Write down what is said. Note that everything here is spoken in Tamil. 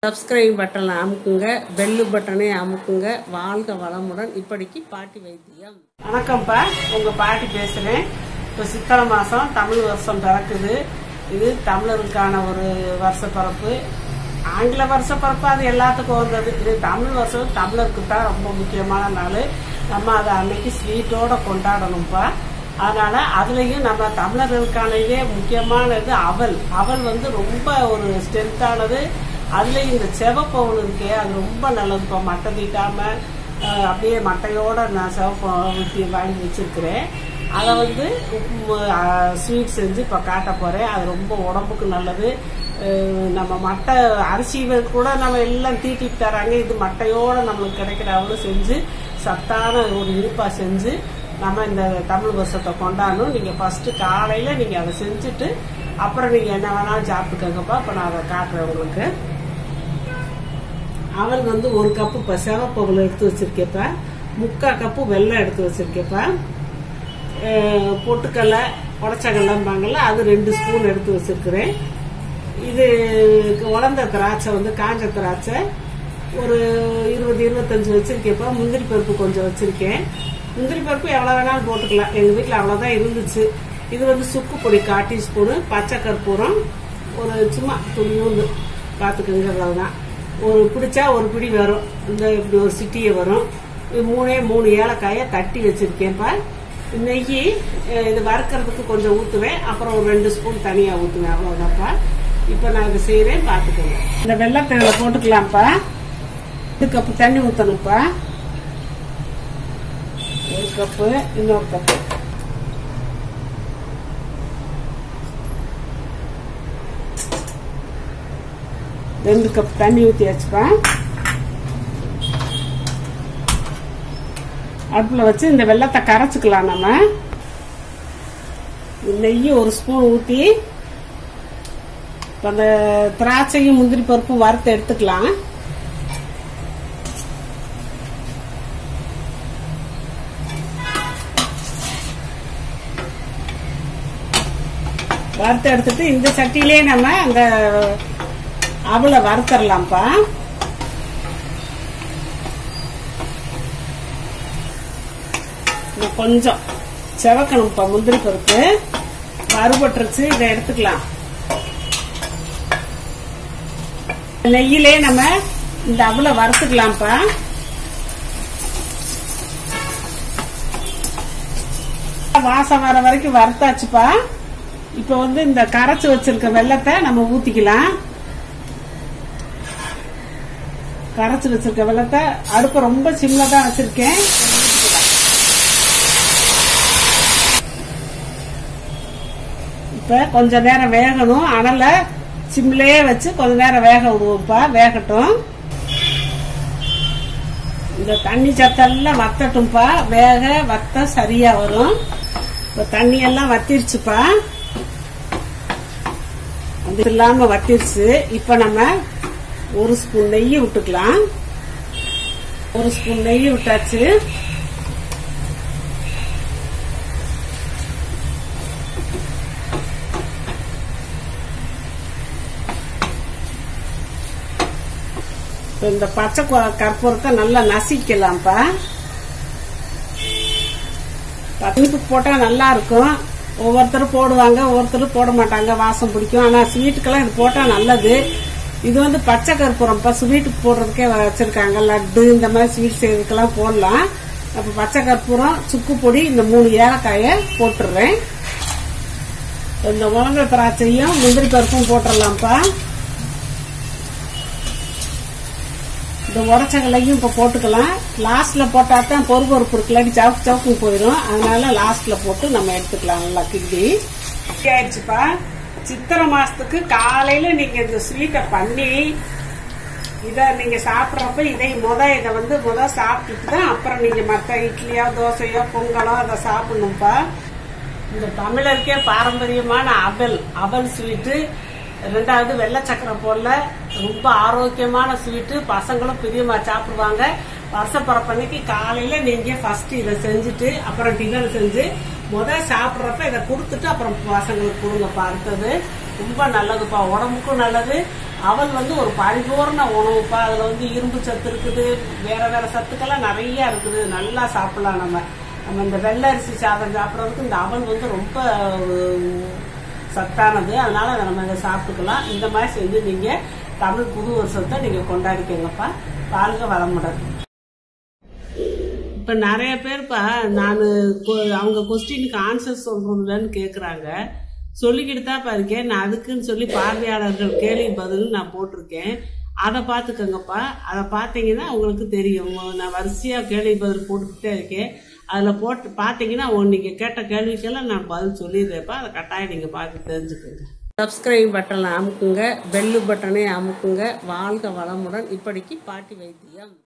சப்ஸ்கிரைப் பட்டனை அமுக்குங்க, பெல் பட்டனை அமுக்குங்க. வாழ்க வளமுடன். இப்படிக்கு பாட்டி வைத்தியம். வணக்கம்ப்பா, உங்க பாட்டி பேசுறேன். இப்போ சித்திரை மாசம் தமிழ் வருஷம் பிறக்குது. இது தமிழருக்கான ஒரு வருஷ பிறப்பு. ஆங்கில வருஷ பிறப்பு அது எல்லாத்துக்கும் வந்தது. இது தமிழ் வருஷம் தமிழருக்கு தான் ரொம்ப முக்கியமான நாள். நம்ம அதை அன்னைக்கு ஸ்வீட்டோட கொண்டாடணும்ப்பா. அதனால அதுலயும் நம்ம தமிழர்களுக்கான இதே முக்கியமானது அவல். அவல் வந்து ரொம்ப ஒரு ஸ்ட்ரென்த்தானது. அதுல இந்த செவப்பவுல் இருக்கே, அது ரொம்ப நல்லதுப்பா. மட்டை தீட்டாம அப்படியே மட்டையோட நான் செவப்பவுல் ஊற்றி வாங்கி வச்சிருக்கிறேன். அதை வந்து ஸ்வீட் செஞ்சு இப்போ காட்ட போறேன். அது ரொம்ப உடம்புக்கு நல்லது. நம்ம மட்டை அரிசி கூட நம்ம எல்லாம் தீட்டிட்டு தராங்க. இது மட்டையோட நம்மளுக்கு கிடைக்கிற அவளும் செஞ்சு சத்தான ஒரு இனிப்பா செஞ்சு நம்ம இந்த தமிழ் வருஷத்தை கொண்டாடணும். நீங்க ஃபர்ஸ்ட் காலையில நீங்க அதை செஞ்சுட்டு அப்புறம் நீங்க என்ன வேணாலும் சாப்பிட்டுக்கங்கப்பா. இப்ப நான் அதை காட்டுறேன் உங்களுக்கு. அவள் வந்து 1 கப்பு இப்போ செவப்பவுல் எடுத்து வச்சிருக்கேப்பா. 3/4 கப்பு வெல்லம் எடுத்து வச்சிருக்கேப்பா. பொட்டுக்கடலை உடச்சக்கடலைம்பாங்கல்ல, அது 2 ஸ்பூன் எடுத்து வச்சிருக்கிறேன். இது உலர்ந்த திராட்சை வந்து காஞ்ச திராட்சை ஒரு 20-25 வச்சிருக்கேப்பா. முந்திரி பருப்பு கொஞ்சம் வச்சிருக்கேன். முந்திரி பருப்பு எவ்வளவு வேணாலும் போட்டுக்கலாம். எங்க வீட்டுல அவ்வளவுதான் இருந்துச்சு. இது வந்து சுக்கு பொடி 1/4 டீஸ்பூனு, பச்சை கற்பூரம் ஒரு சும்மா துணியூண்டு பாத்துக்கோங்க, அவ்வளவுதான். ஒரு பிடிச்சா ஒரு பிடி வரும், இந்த இப்படி ஒரு சிட்டியை வரும். 3 ஏலக்காயை தட்டி வச்சிருக்கேன்ப்பா. நெய் இது வறுக்கிறதுக்கு கொஞ்சம் ஊத்துவேன். அப்புறம் ஒரு 2 ஸ்பூன் தனியா ஊத்துவேன், அவ்வளவுதான்ப்பா. இப்ப நான் இது செய்யறேன், பாத்துக்கோங்க. இந்த வெள்ளத்தை போட்டுக்கலாம்ப்பா. 2 கப்பு தண்ணி ஊத்தணும்ப்பா. 1 கப்பு, இன்னொரு கப்பு. ரெண்டு கப் தண்ணி ஊற்றி வச்சுப்பேன். அடுப்புல வச்சு இந்த வெள்ளத்தை கரைச்சுக்கலாம். நம்ம நெய் 1 ஸ்பூன் ஊற்றி அந்த திராட்சையும் முந்திரி பருப்பும் வறுத்து எடுத்துக்கலாம். வறுத்து எடுத்துட்டு இந்த சட்டியிலே நம்ம அந்த அவளை வறுத்தரலாம்ப்பா. கொஞ்சம் செவக்கணும்ப்பா. முந்திரி பருப்பு வறுபட்டுருச்சு, இதை எடுத்துக்கலாம். நெய்யிலே நம்ம இந்த அவளை வறுத்துக்கலாம்ப்பா. வாசம் வர வரைக்கும் வறுத்தாச்சுப்பா. இப்ப வந்து இந்த கரைச்சு வச்சிருக்க வெள்ளத்தை நம்ம ஊத்திக்கலாம். கரைச்சு வச்சிருக்க வெள்ளத்தை அடுப்ப ரொம்ப சிம்ல தான் வச்சிருக்கேன். இப்ப கொஞ்ச நேரம் வேகணும். அனல சிம்லயே வச்சு கொஞ்ச நேரம் வேக விடுவோம்ப்பா. வேகட்டும். இந்த தண்ணி சத்தெல்லாம் வத்தட்டும்ப்பா. வேக வத்த சரியா வரும். இப்ப தண்ணி எல்லாம் வத்திருச்சுப்பா. அது இல்லாம வத்திருச்சு. இப்ப நம்ம 1 ஸ்பூன் நெய் விட்டுக்கலாம். 1 ஸ்பூன் நெய் விட்டாச்சு. இந்த பச்சை கற்பூரத்தை நல்லா நசிக்கலாம்ப்பா. இனிப்பு போட்டா நல்லா இருக்கும். ஒவ்வொருத்தரும் போடுவாங்க, ஒவ்வொருத்தரும் போட மாட்டாங்க, வாசம் பிடிக்கும். ஆனா ஸ்வீட்டுக்கெல்லாம் இது போட்டா நல்லது. இது வந்து பச்சை கற்பூரம்ப்பா. ஸ்வீட்டுக்கு போடுறதுக்கே வச்சிருக்காங்க. லட்டு இந்த மாதிரி ஸ்வீட் செய்யறதுக்கெல்லாம் போடலாம். அப்ப பச்சை கற்பூரம், சுக்கு பொடி, இந்த 3 ஏலக்காயை போட்டுடுறேன். இந்த உலர்ந்த திராட்சையும் முந்திரி பருப்பும் போட்டுடலாம்ப்பா. இந்த உடச்சகலையும் இப்ப போட்டுக்கலாம். லாஸ்ட்ல போட்டா தான் பொறுப்பு இருக்குல்லாட்டி சவுக்கு சவுக்கு போயிடும். அதனால லாஸ்ட்ல போட்டு நம்ம எடுத்துக்கலாம். நல்லா கிண்டி ஆயிடுச்சுப்பா. சித்திரை மாசத்துக்கு காலையில நீங்க இந்த ஸ்வீட்டை பண்ணி இத நீங்க சாப்பிட்றப்ப இதை முத சாப்பிட்டுட்டு தான் அப்புறம் நீங்க மற்ற இட்லியோ தோசையோ பொங்கலோ அதை சாப்பிடணும்ப்பா. இந்த தமிழருக்கே பாரம்பரியமான அவல் ஸ்வீட்டு. 2வது வெள்ளை சக்கரை போல ரொம்ப ஆரோக்கியமான ஸ்வீட்டு. பசங்களும் பிரியமா சாப்பிடுவாங்க. வருஷ பிறப்பன்னைக்கு காலையில நீங்க ஃபர்ஸ்ட் இதை செஞ்சுட்டு அப்புறம் டின்னர் செஞ்சு சாப்பிட்றப்ப இதை கொடுத்துட்டு அப்புறம் பசங்களுக்கு கொடுங்கப்பா. அடுத்தது ரொம்ப நல்லதுப்பா, உடம்புக்கும் நல்லது. அவல் வந்து ஒரு பரிபூர்ண உணவுப்பா. அதுல வந்து இரும்பு சத்து இருக்குது, வேற வேற சத்துக்கெல்லாம் நிறைய இருக்குது. நல்லா சாப்பிடலாம். நம்ம இந்த வெள்ளை அரிசி சாதம் சாப்பிட்றதுக்கு இந்த அவல் வந்து ரொம்ப சத்தானது. அதனால நம்ம இதை சாப்பிட்டுக்கலாம். இந்த மாதிரி செஞ்சு நீங்க தமிழ் புது வருஷத்தை நீங்க கொண்டாடிக்கங்கப்பா. வாழ்க வளமுடன். இப்ப நிறைய பேர்ப்பா அவங்க கொஸ்டினுக்கு ஆன்சர் சொல்றதுலன்னு கேக்குறாங்க. சொல்லிக்கிட்டு தான் இருக்கேன். நான் அதுக்குன்னு சொல்லி பார்வையாளர்கள் கேள்வி பதில் நான் போட்டிருக்கேன். அதை பார்த்துக்கங்கப்பா. அதை பார்த்தீங்கன்னா உங்களுக்கு தெரியும். நான் வரிசையா கேள்வி பதில் போட்டுக்கிட்டே இருக்கேன். அதுல போட்டு பார்த்தீங்கன்னா நீங்க கேட்ட கேள்விக்கெல்லாம் நான் பதில் சொல்லிடுறேன்ப்பா. அதை கட்டாயம் நீங்க பார்த்து தெரிஞ்சுக்கோங்க. சப்ஸ்கிரைப் பட்டனை அமுக்குங்க, பெல்லு பட்டனை அமுக்குங்க. வாழ்க வளமுடன். இப்படிக்கு பாட்டி வைத்தியம்.